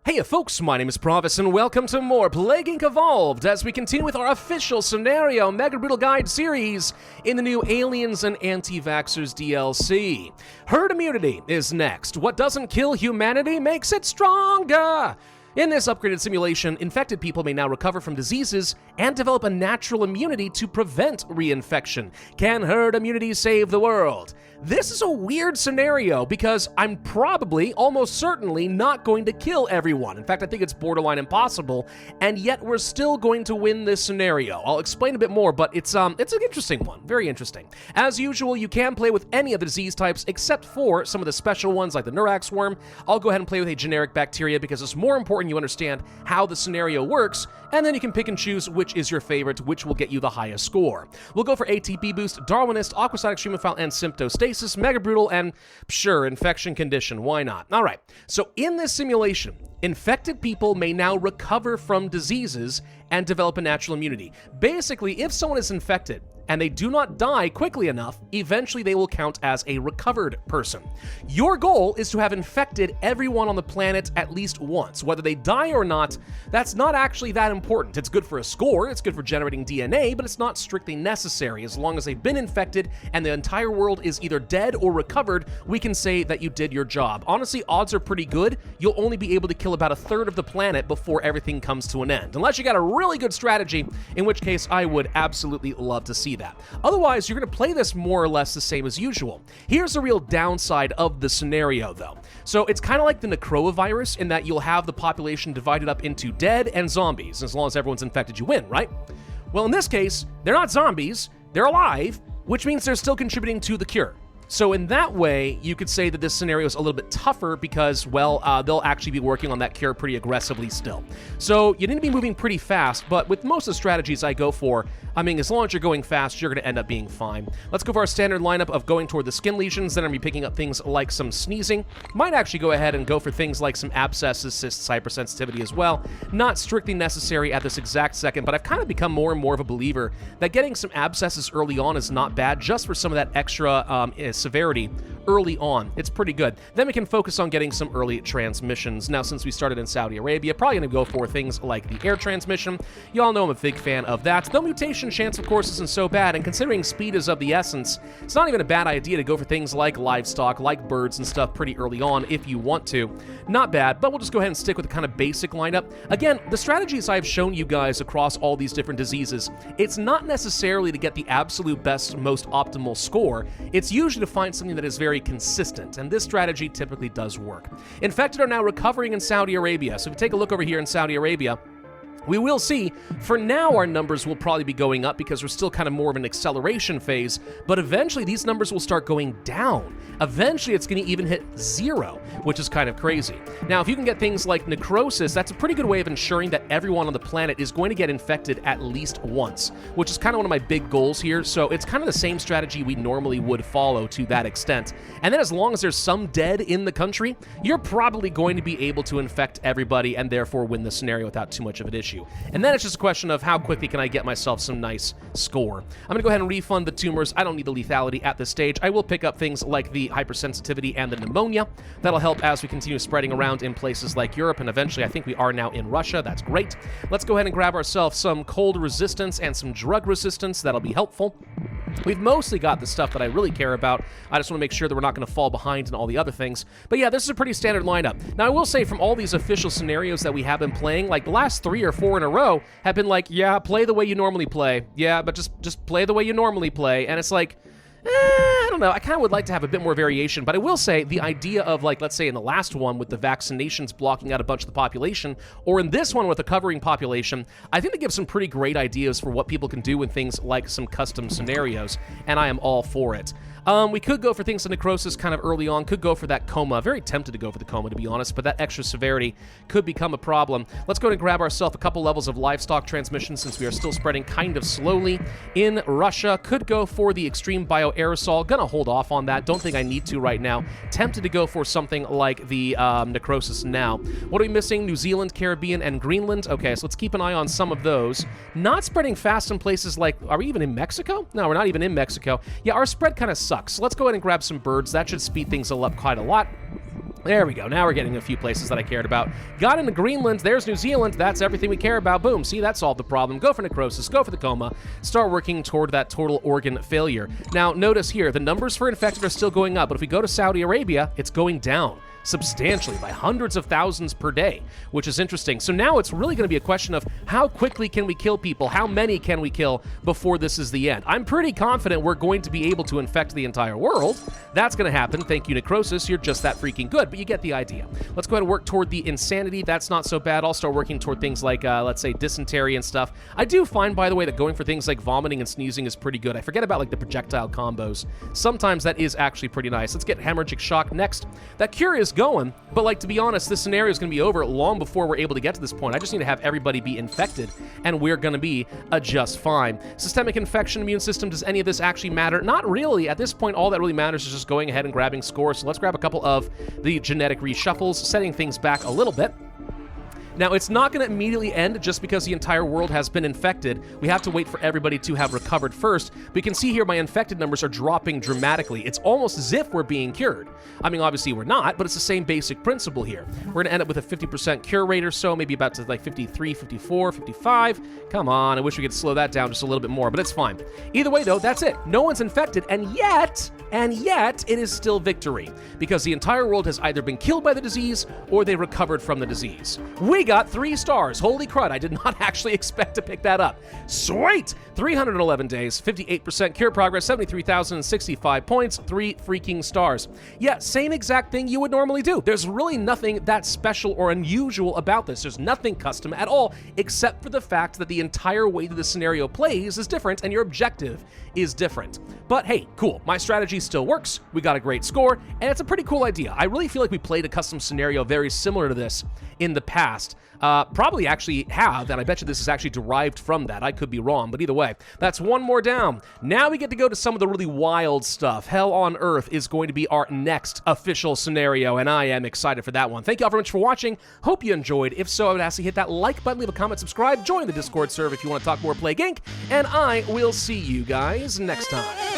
Hey folks, my name is Pravus and welcome to more Plague Inc. Evolved as we continue with our official scenario Mega Brutal Guide series in the new Aliens and Anti-Vaxxers DLC. Herd immunity is next. What doesn't kill humanity makes it stronger! In this upgraded simulation, infected people may now recover from diseases and develop a natural immunity to prevent reinfection. Can herd immunity save the world? This is a weird scenario because I'm probably, almost certainly, not going to kill everyone. In fact, I think it's borderline impossible, and yet we're still going to win this scenario. I'll explain a bit more, but it's an interesting one. Very interesting. As usual, you can play with any of the disease types except for some of the special ones like the Neurax worm. I'll go ahead and play with a generic bacteria because it's more important you understand how the scenario works, and then you can pick and choose which is your favorite, which will get you the highest score. We'll go for ATP boost, Darwinist, Aquasonic Streamophile, and Symptostasis, Mega Brutal, and sure, infection condition, why not? Alright, so in this simulation, infected people may now recover from diseases and develop a natural immunity. Basically, if someone is infected and they do not die quickly enough, eventually they will count as a recovered person. Your goal is to have infected everyone on the planet at least once. Whether they die or not, that's not actually that important. It's good for a score, it's good for generating DNA, but it's not strictly necessary. As long as they've been infected and the entire world is either dead or recovered, we can say that you did your job. Honestly, odds are pretty good. You'll only be able to kill about a third of the planet before everything comes to an end. Unless you got a really good strategy, in which case I would absolutely love to see that. Otherwise, you're going to play this more or less the same as usual. Here's the real downside of the scenario, though. So it's kind of like the necrovirus in that you'll have the population divided up into dead and zombies. As long as everyone's infected, you win, right? Well, in this case, they're not zombies, they're alive, which means they're still contributing to the cure. So in that way, you could say that this scenario is a little bit tougher because, well, they'll actually be working on that cure pretty aggressively still. So you need to be moving pretty fast, but with most of the strategies I go for, I mean, as long as you're going fast, you're going to end up being fine. Let's go for our standard lineup of going toward the skin lesions, then I'm going to be picking up things like some sneezing. Might actually go ahead and go for things like some abscesses, cysts, hypersensitivity as well. Not strictly necessary at this exact second, but I've kind of become more and more of a believer that getting some abscesses early on is not bad, just for some of that extra severity early on. It's pretty good. Then we can focus on getting some early transmissions. Now, since we started in Saudi Arabia, probably going to go for things like the air transmission. You all know I'm a big fan of that. The mutation chance, of course, isn't so bad, and considering speed is of the essence, it's not even a bad idea to go for things like livestock, like birds and stuff pretty early on if you want to. Not bad, but we'll just go ahead and stick with the kind of basic lineup. Again, the strategies I've shown you guys across all these different diseases, it's not necessarily to get the absolute best, most optimal score. It's usually to find something that is very consistent, and this strategy typically does work. Infected are now recovering in Saudi Arabia, so if you take a look over here in Saudi Arabia, we will see, for now our numbers will probably be going up because we're still kind of more of an acceleration phase, but eventually these numbers will start going down. Eventually it's going to even hit 0, which is kind of crazy. Now, if you can get things like necrosis, that's a pretty good way of ensuring that everyone on the planet is going to get infected at least once, which is kind of one of my big goals here, so it's kind of the same strategy we normally would follow to that extent. And then as long as there's some dead in the country, you're probably going to be able to infect everybody and therefore win the scenario without too much of an issue. And then it's just a question of how quickly can I get myself some nice score. I'm going to go ahead and refund the tumors. I don't need the lethality at this stage. I will pick up things like the hypersensitivity and the pneumonia. That'll help as we continue spreading around in places like Europe, and eventually I think we are now in Russia. That's great. Let's go ahead and grab ourselves some cold resistance and some drug resistance. That'll be helpful. We've mostly got the stuff that I really care about. I just want to make sure that we're not going to fall behind in all the other things. But yeah, this is a pretty standard lineup. Now, I will say from all these official scenarios that we have been playing, like the last 3 or 4 in a row have been like, yeah, play the way you normally play. Yeah, but just play the way you normally play. And it's like, I don't know, I kind of would like to have a bit more variation, but I will say the idea of, like, let's say in the last one with the vaccinations blocking out a bunch of the population, or in this one with a covering population, I think they give some pretty great ideas for what people can do in things like some custom scenarios, and I am all for it. We could go for things like necrosis kind of early on, could go for that coma. Very tempted to go for the coma, to be honest, but that extra severity could become a problem. Let's go ahead and grab ourselves a couple levels of livestock transmission since we are still spreading kind of slowly in Russia. Could go for the extreme bioaerosol. Gonna hold off on that. Don't think I need to right now. Tempted to go for something like the necrosis now. What are we missing? New Zealand, Caribbean, and Greenland. Okay, so let's keep an eye on some of those. Not spreading fast in places like, are we even in Mexico? No, we're not even in Mexico. Yeah, our spread kind of sucks. So let's go ahead and grab some birds. That should speed things up quite a lot. There we go. Now we're getting a few places that I cared about. Got into Greenland. There's New Zealand. That's everything we care about. Boom. See, that solved the problem. Go for necrosis. Go for the coma. Start working toward that total organ failure. Now, notice here, the numbers for infected are still going up, but if we go to Saudi Arabia, it's going down substantially by hundreds of thousands per day, which is interesting. So now it's really going to be a question of how quickly can we kill people? How many can we kill before this is the end? I'm pretty confident we're going to be able to infect the entire world. That's going to happen. Thank you, necrosis. You're just that freaking good, but you get the idea. Let's go ahead and work toward the insanity. That's not so bad. I'll start working toward things like, let's say, dysentery and stuff. I do find, by the way, that going for things like vomiting and sneezing is pretty good. I forget about, like, the projectile combos. Sometimes that is actually pretty nice. Let's get hemorrhagic shock next. That cure is going, but, like, to be honest, this scenario is going to be over long before we're able to get to this point. I just need to have everybody be infected, and we're going to be just fine. Systemic infection, immune system, does any of this actually matter? Not really. At this point, all that really matters is just going ahead and grabbing scores. So let's grab a couple of the genetic reshuffles, setting things back a little bit. Now, it's not going to immediately end just because the entire world has been infected. We have to wait for everybody to have recovered first. But you can see here my infected numbers are dropping dramatically. It's almost as if we're being cured. I mean, obviously we're not, but it's the same basic principle here. We're going to end up with a 50% cure rate or so, maybe about to like 53, 54, 55. Come on, I wish we could slow that down just a little bit more, but it's fine. Either way, though, that's it. No one's infected, and yet it is still victory, because the entire world has either been killed by the disease or they recovered from the disease. We got 3 stars. Holy crud, I did not actually expect to pick that up. Sweet! 311 days, 58% cure progress, 73,065 points, 3 freaking stars. Yeah, same exact thing you would normally do. There's really nothing that special or unusual about this. There's nothing custom at all, except for the fact that the entire way that the scenario plays is different and your objective is different. But hey, cool. My strategy still works. We got a great score, and it's a pretty cool idea. I really feel like we played a custom scenario very similar to this in the past. Probably actually have, and I bet you this is actually derived from that. I could be wrong, but either way, that's one more down. Now we get to go to some of the really wild stuff. Hell on Earth is going to be our next official scenario, and I am excited for that one. Thank you all very much for watching. Hope you enjoyed. If so, I would ask you to hit that like button, leave a comment, subscribe, join the Discord server if you want to talk more Plague Inc., and I will see you guys next time.